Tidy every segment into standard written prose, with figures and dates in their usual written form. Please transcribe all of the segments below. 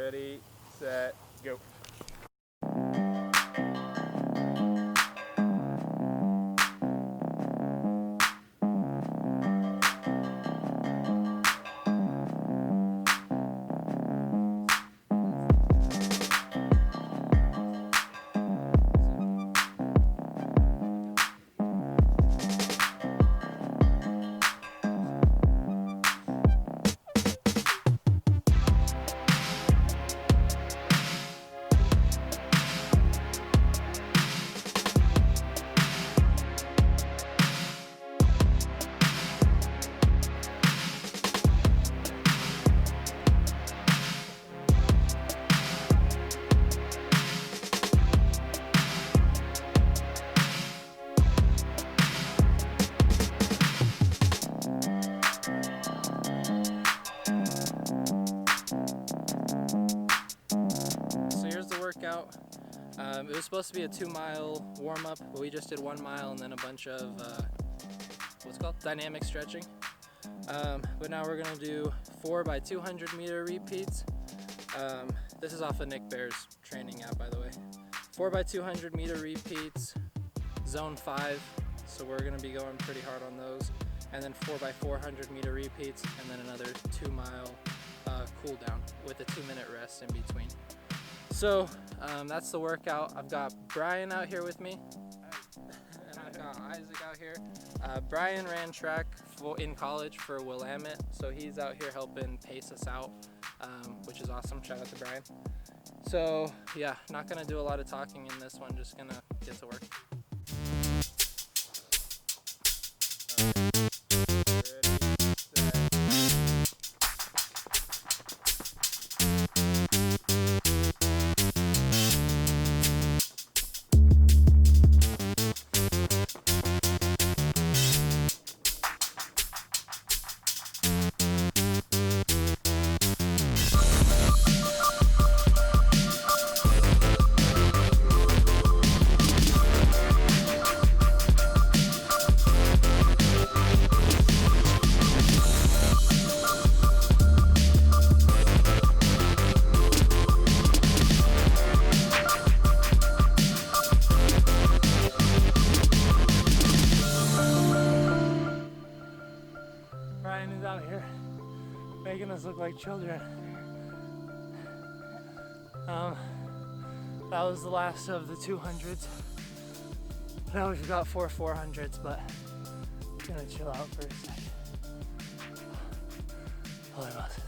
Ready, set, go. Workout. It was supposed to be a 2-mile warm-up, but we just did 1 mile and then a bunch of what's called dynamic stretching. But now we're gonna do 4 by 200 meter repeats. This is off of Nick Bear's training app, by the way. 4 by 200 meter repeats, zone 5. So we're gonna be going pretty hard on those, and then 4 by 400 meter repeats, and then another 2-mile cool down with a 2-minute rest in between. So that's the workout. I've got Brian out here with me, and I've got Isaac out here. Brian ran track in college for Willamette, so he's out here helping pace us out, which is awesome. Shout out to Brian. So yeah, not gonna do a lot of talking in this one, just gonna get to work. Brian is out here making us look like children. That was the last of the 200s. Now we've got 4 400s, but I'm gonna chill out for a second. Holy Moses.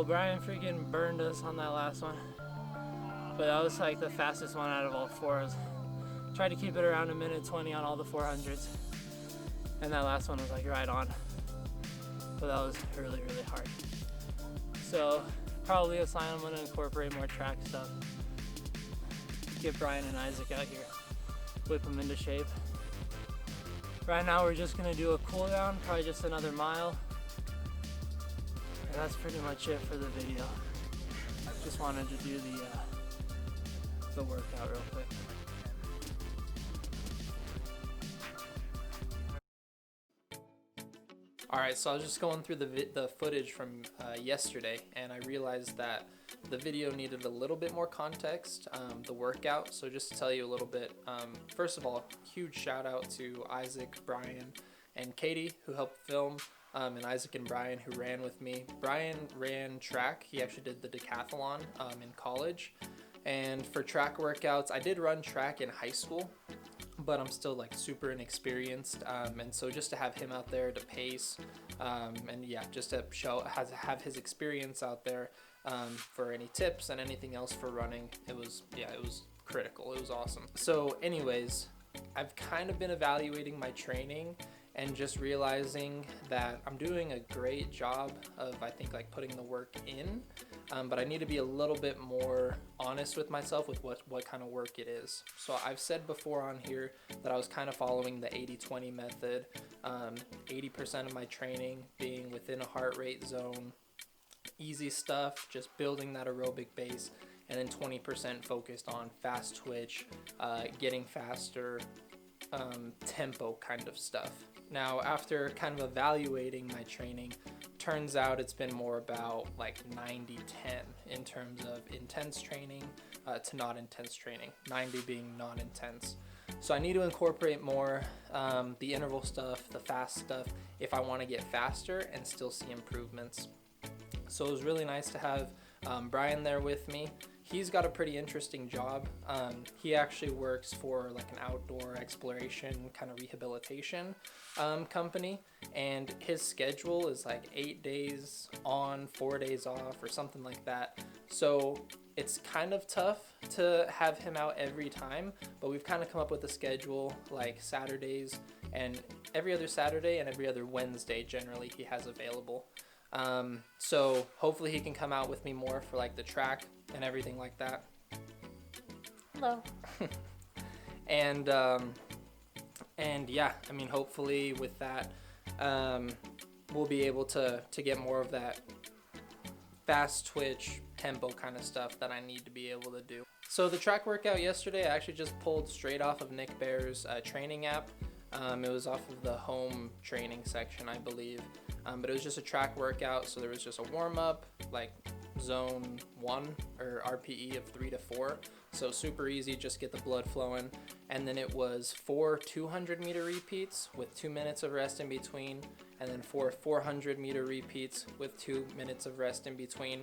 Brian freaking burned us on that last one, but that was like the fastest one out of all 4s. Tried to keep it around 1:20 on all the 400s, and that last one was like right on, but that was really hard. So probably a sign I'm going to incorporate more track stuff, get Brian and Isaac out here, whip them into shape. Right now we're just going to do a cool down, probably just another mile. And that's pretty much it for the video. Just wanted to do the workout real quick. All right, so I was just going through the footage from yesterday, and I realized that the video needed a little bit more context, the workout. So just to tell you a little bit, first of all, huge shout out to Isaac, Brian, and Katie who helped film, and Isaac and Brian who ran with me. Brian ran track. He actually did the decathlon in college. And for track workouts, I did run track in high school, but I'm still like super inexperienced, and so just to have him out there to pace, and yeah, just to have his experience out there, for any tips and anything else for running, it was critical. It was awesome. So anyways, I've kind of been evaluating my training and just realizing that I'm doing a great job of, I think, like putting the work in, but I need to be a little bit more honest with myself with what kind of work it is. So I've said before on here that I was kind of following the 80-20 method, 80% of my training being within a heart rate zone, easy stuff, just building that aerobic base, and then 20% focused on fast twitch, getting faster, tempo kind of stuff. Now, after kind of evaluating my training, turns out it's been more about like 90-10 in terms of intense training to not intense training, 90 being non-intense. So I need to incorporate more the interval stuff, the fast stuff, if I want to get faster and still see improvements. So it was really nice to have Brian there with me. He's got a pretty interesting job. He actually works for like an outdoor exploration kind of rehabilitation company, and his schedule is like 8 days on, 4 days off, or something like that. So it's kind of tough to have him out every time, but we've kind of come up with a schedule like Saturdays, and every other Saturday and every other Wednesday generally he has available. So hopefully he can come out with me more for like the track and everything like that. Hello. And yeah, I mean, hopefully with that, we'll be able to get more of that fast twitch tempo kind of stuff that I need to be able to do. So the track workout yesterday, I actually just pulled straight off of Nick Bear's training app. It was off of the home training section, I believe. But it was just a track workout, so there was just a warm-up, like zone 1 or RPE of 3 to 4. So super easy, just get the blood flowing. And then it was 4 200-meter repeats with 2 minutes of rest in between, and then 4 400-meter repeats with 2 minutes of rest in between.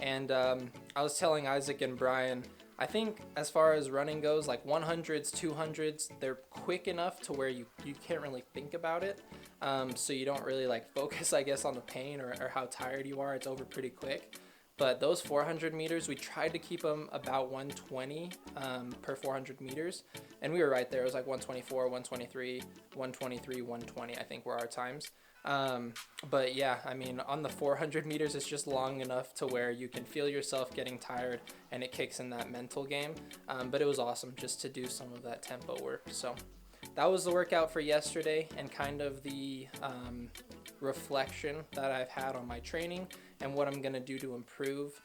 And I was telling Isaac and Brian, I think as far as running goes, like 100s, 200s, they're quick enough to where you can't really think about it. So you don't really like focus, I guess, on the pain or how tired you are. It's over pretty quick. But those 400 meters, we tried to keep them about 120 per 400 meters. And we were right there. It was like 124, 123, 123, 120, I think were our times. But yeah, I mean, on the 400 meters, it's just long enough to where you can feel yourself getting tired and it kicks in that mental game. But it was awesome just to do some of that tempo work. So that was the workout for yesterday, and kind of the reflection that I've had on my training and what I'm going to do to improve.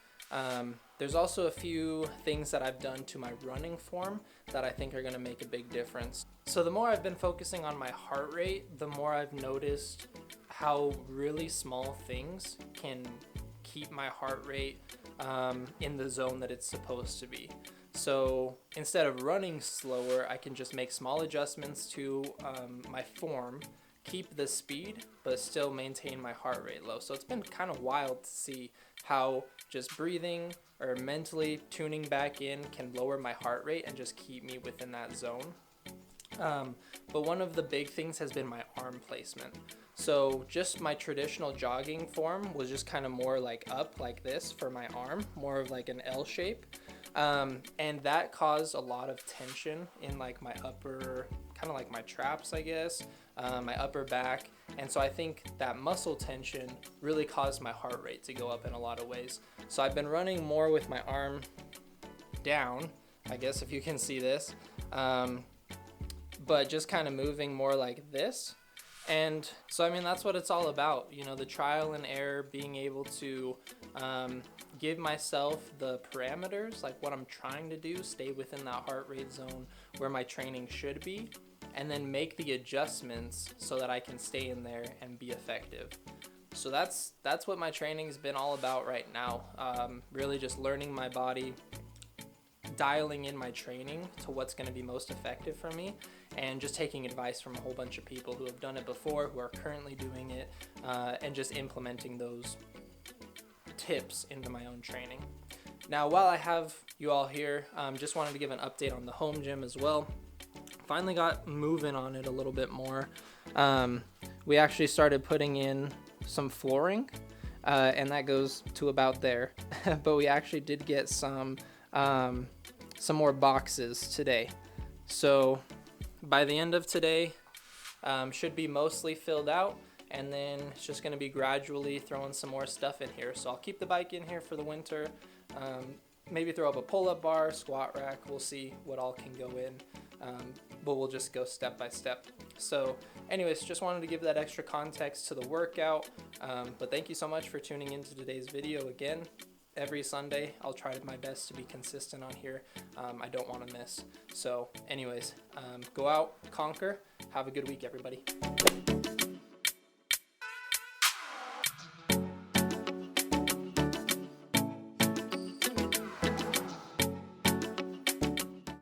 There's also a few things that I've done to my running form that I think are going to make a big difference. So the more I've been focusing on my heart rate, the more I've noticed how really small things can keep my heart rate in the zone that it's supposed to be. So instead of running slower, I can just make small adjustments to my form, keep the speed, but still maintain my heart rate low. So it's been kind of wild to see how just breathing or mentally tuning back in can lower my heart rate and just keep me within that zone. But one of the big things has been my arm placement. So just my traditional jogging form was just kind of more like up like this for my arm, more of like an L shape. And that caused a lot of tension in like my upper, kind of like my traps, I guess, my upper back. And so I think that muscle tension really caused my heart rate to go up in a lot of ways. So I've been running more with my arm down, I guess if you can see this, but just kind of moving more like this. And so, I mean, that's what it's all about, you know, the trial and error, being able to give myself the parameters, like what I'm trying to do, stay within that heart rate zone where my training should be, and then make the adjustments so that I can stay in there and be effective. So that's what my training's been all about right now. Really just learning my body, dialing in my training to what's going to be most effective for me, and just taking advice from a whole bunch of people who have done it before, who are currently doing it, and just implementing those tips into my own training. Now, while I have you all here, just wanted to give an update on the home gym as well. Finally got moving on it a little bit more. We actually started putting in some flooring, and that goes to about there. But we actually did get some more boxes today. So by the end of today, should be mostly filled out, and then it's just going to be gradually throwing some more stuff in here. So I'll keep the bike in here for the winter, maybe throw up a pull-up bar, squat rack. We'll see what all can go in, but we'll just go step by step. So anyways, just wanted to give that extra context to the workout, but thank you so much for tuning into today's video. Again, every Sunday I'll try my best to be consistent on here. I don't want to miss. So anyways, go out, conquer, have a good week, everybody.